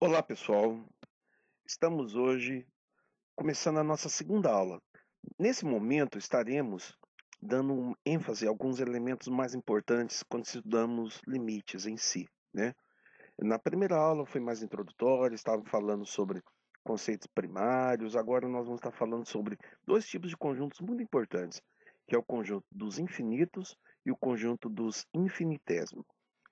Olá, pessoal. Estamos hoje começando a nossa segunda aula. Nesse momento, estaremos dando ênfase a alguns elementos mais importantes quando estudamos limites em si, né? Na primeira aula foi mais introdutória, estava falando sobre conceitos primários. Agora nós vamos estar falando sobre dois tipos de conjuntos muito importantes, que é o conjunto dos infinitos e o conjunto dos infinitésimos.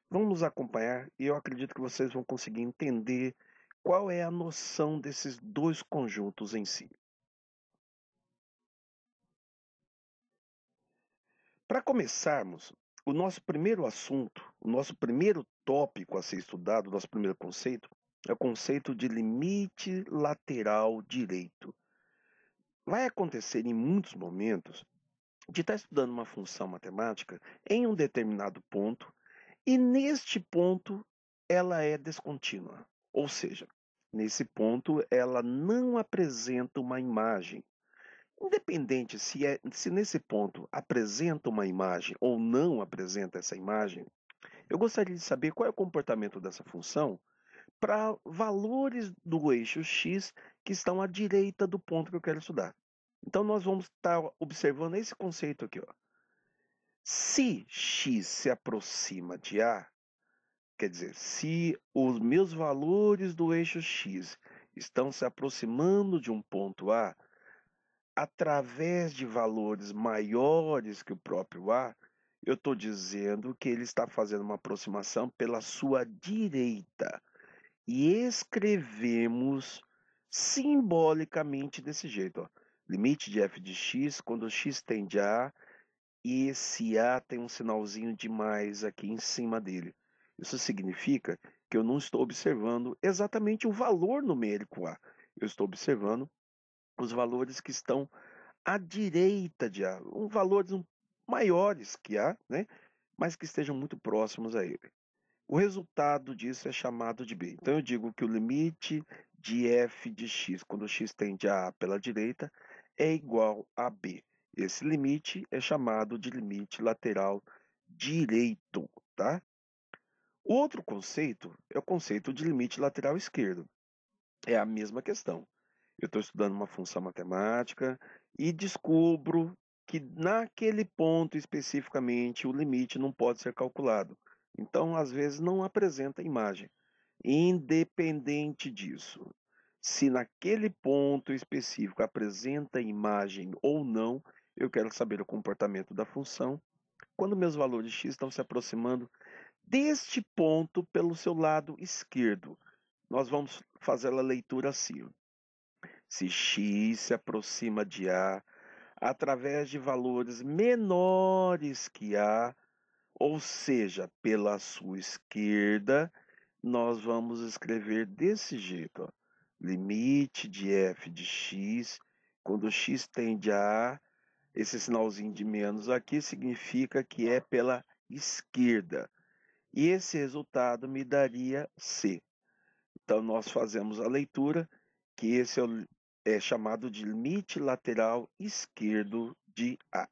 Vamos nos acompanhar e eu acredito que vocês vão conseguir entender qual é a noção desses dois conjuntos em si. Para começarmos, o nosso primeiro assunto, o nosso primeiro tópico a ser estudado, o nosso primeiro conceito, é o conceito de limite lateral direito. Vai acontecer em muitos momentos de estar estudando uma função matemática em um determinado ponto e neste ponto ela é descontínua, ou seja, nesse ponto ela não apresenta uma imagem. Independente se nesse ponto apresenta uma imagem ou não apresenta essa imagem, eu gostaria de saber qual é o comportamento dessa função para valores do eixo x que estão à direita do ponto que eu quero estudar. Então nós vamos estar observando esse conceito aqui, ó. Se x se aproxima de A, quer dizer, se os meus valores do eixo x estão se aproximando de um ponto A, através de valores maiores que o próprio A, eu estou dizendo que ele está fazendo uma aproximação pela sua direita. E escrevemos simbolicamente desse jeito, ó. Limite de f de x quando x tende a A, e esse A tem um sinalzinho de mais aqui em cima dele. Isso significa que eu não estou observando exatamente o valor numérico A. Eu estou observando os valores que estão à direita de A, valores maiores que A, né? Mas que estejam muito próximos a ele. O resultado disso é chamado de B. Então eu digo que o limite de f de x, quando x tende a pela direita, é igual a B. Esse limite é chamado de limite lateral direito, tá? O outro conceito é o conceito de limite lateral esquerdo. É a mesma questão. Eu estou estudando uma função matemática e descubro que naquele ponto especificamente o limite não pode ser calculado. Então, às vezes, não apresenta imagem. Independente disso, se naquele ponto específico apresenta imagem ou não, eu quero saber o comportamento da função quando meus valores x estão se aproximando deste ponto pelo seu lado esquerdo. Nós vamos fazer a leitura assim. Se x se aproxima de A através de valores menores que A, ou seja, pela sua esquerda, nós vamos escrever desse jeito, ó. Limite de f de x, quando x tende a A, esse sinalzinho de menos aqui significa que é pela esquerda. E esse resultado me daria C. Então, nós fazemos a leitura que esse é chamado de limite lateral esquerdo de A.